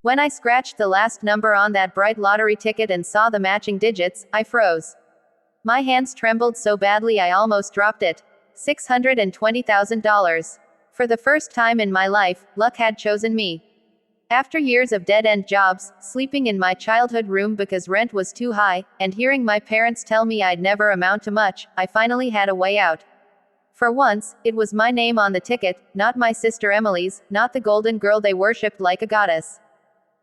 When I scratched the last number on that bright lottery ticket and saw the matching digits, I froze. My hands trembled so badly I almost dropped it. $620,000. For the first time in my life, luck had chosen me. After years of dead-end jobs, sleeping in my childhood room because rent was too high, and hearing my parents tell me I'd never amount to much, I finally had a way out. For once, it was my name on the ticket, not my sister Emily's, not the golden girl they worshipped like a goddess.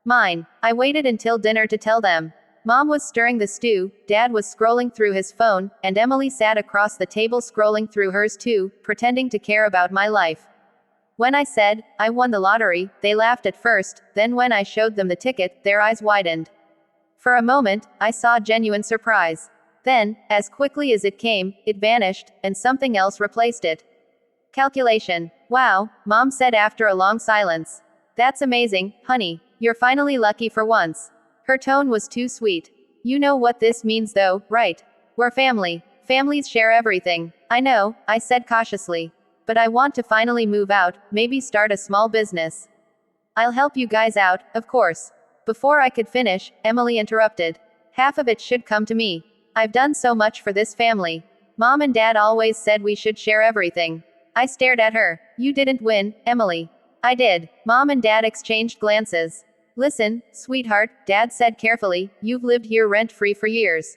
Mine. I waited until dinner to tell them. Mom was stirring the stew, Dad was scrolling through his phone, and Emily sat across the table scrolling through hers too, pretending to care about my life. When I said, I won the lottery, they laughed at first, then when I showed them the ticket, their eyes widened. For a moment, I saw genuine surprise. Then, as quickly as it came, it vanished, and something else replaced it. Calculation. Wow, Mom said after a long silence. That's amazing, honey. You're finally lucky for once. Her tone was too sweet. You know what this means though, right? We're family. Families share everything. I know, I said cautiously. But I want to finally move out, maybe start a small business. I'll help you guys out, of course. Before I could finish, Emily interrupted. Half of it should come to me. I've done so much for this family. Mom and Dad always said we should share everything. I stared at her. You didn't win, Emily. I did. Mom and Dad exchanged glances. Listen, sweetheart, Dad said carefully, you've lived here rent-free for years.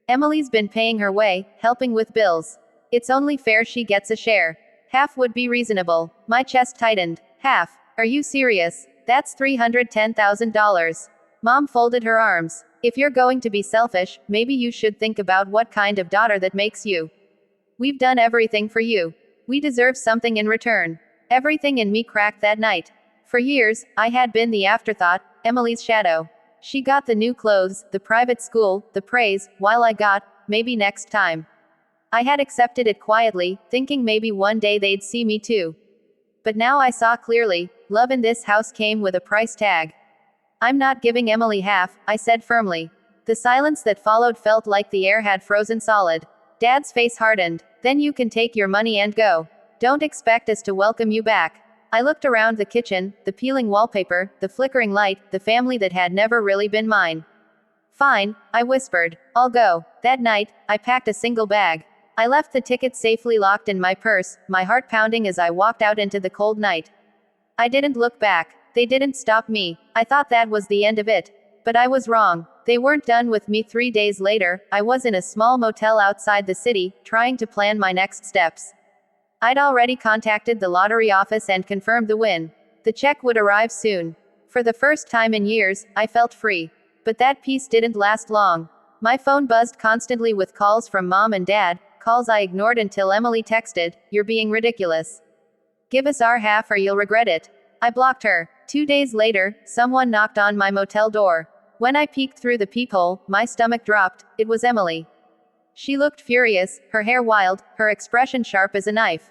Emily's been paying her way, helping with bills. It's only fair she gets a share. Half would be reasonable. My chest tightened. Half? Are you serious? That's $310,000. Mom folded her arms. If you're going to be selfish, maybe you should think about what kind of daughter that makes you. We've done everything for you. We deserve something in return. Everything in me cracked that night. For years, I had been the afterthought, Emily's shadow. She got the new clothes, the private school, the praise, while I got, maybe next time. I had accepted it quietly, thinking maybe one day they'd see me too. But now I saw clearly, love in this house came with a price tag. I'm not giving Emily half, I said firmly. The silence that followed felt like the air had frozen solid. Dad's face hardened. Then you can take your money and go. Don't expect us to welcome you back. I looked around the kitchen, the peeling wallpaper, the flickering light, the family that had never really been mine. Fine, I whispered. I'll go. That night, I packed a single bag. I left the ticket safely locked in my purse, my heart pounding as I walked out into the cold night. I didn't look back. They didn't stop me. I thought that was the end of it. But I was wrong. They weren't done with me. 3 days later, I was in a small motel outside the city, trying to plan my next steps. I'd already contacted the lottery office and confirmed the win. The check would arrive soon. For the first time in years, I felt free. But that peace didn't last long. My phone buzzed constantly with calls from Mom and Dad, calls I ignored until Emily texted, "You're being ridiculous. Give us our half or you'll regret it." I blocked her. 2 days later, someone knocked on my motel door. When I peeked through the peephole, my stomach dropped. It was Emily. She looked furious, her hair wild, her expression sharp as a knife.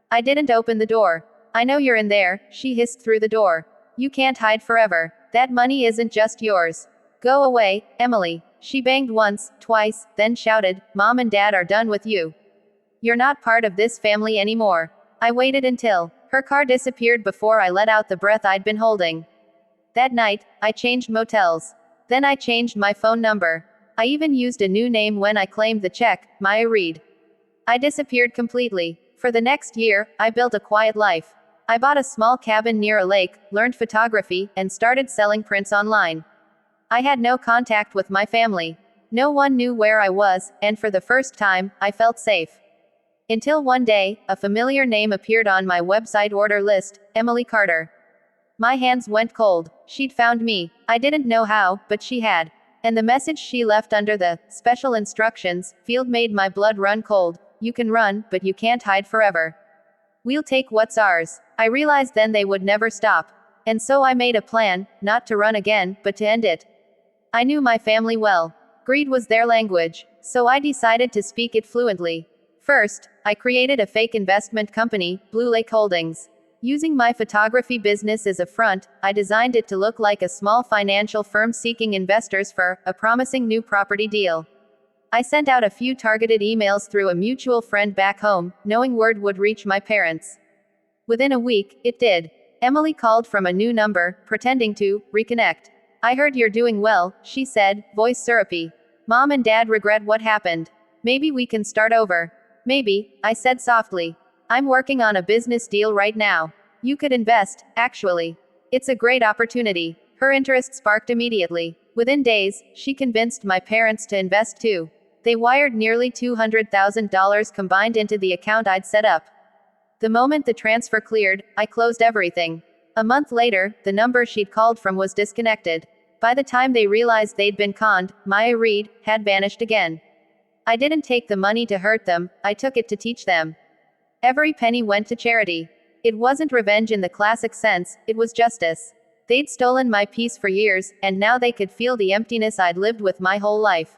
I didn't open the door. "I know you're in there," she hissed through the door. "You can't hide forever. That money isn't just yours. Go away, Emily." She banged once, twice, then shouted, "Mom and Dad are done with you. You're not part of this family anymore." I waited until her car disappeared before I let out the breath I'd been holding. That night, I changed motels. Then I changed my phone number. I even used a new name when I claimed the check, Maya Reed. I disappeared completely. For the next year, I built a quiet life. I bought a small cabin near a lake, learned photography, and started selling prints online. I had no contact with my family. No one knew where I was, and for the first time, I felt safe. Until one day, a familiar name appeared on my website order list, Emily Carter. My hands went cold. She'd found me. I didn't know how, but she had. And the message she left under the special instructions field made my blood run cold. "You can run, but you can't hide forever. We'll take what's ours." I realized then they would never stop. And so I made a plan, not to run again, but to end it. I knew my family well. Greed was their language. So I decided to speak it fluently. First, I created a fake investment company, Blue Lake Holdings. Using my photography business as a front, I designed it to look like a small financial firm seeking investors for a promising new property deal. I sent out a few targeted emails through a mutual friend back home, knowing word would reach my parents. Within a week, it did. Emily called from a new number, pretending to reconnect. I heard you're doing well, she said, voice syrupy. Mom and Dad regret what happened. Maybe we can start over. Maybe, I said softly. I'm working on a business deal right now. You could invest, actually. It's a great opportunity. Her interest sparked immediately. Within days, she convinced my parents to invest too. They wired nearly $200,000 combined into the account I'd set up. The moment the transfer cleared, I closed everything. A month later, the number she'd called from was disconnected. By the time they realized they'd been conned, Maya Reed had vanished again. I didn't take the money to hurt them, I took it to teach them. Every penny went to charity. It wasn't revenge in the classic sense, it was justice. They'd stolen my peace for years, and now they could feel the emptiness I'd lived with my whole life.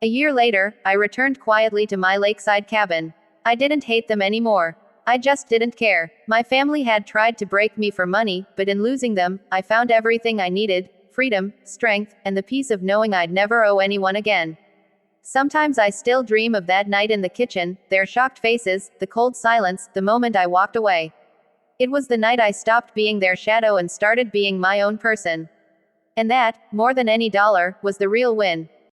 A year later, I returned quietly to my lakeside cabin. I didn't hate them anymore. I just didn't care. My family had tried to break me for money, but in losing them, I found everything I needed: freedom, strength, and the peace of knowing I'd never owe anyone again. Sometimes I still dream of that night in the kitchen, their shocked faces, the cold silence, the moment I walked away. It was the night I stopped being their shadow and started being my own person. And that, more than any dollar, was the real win.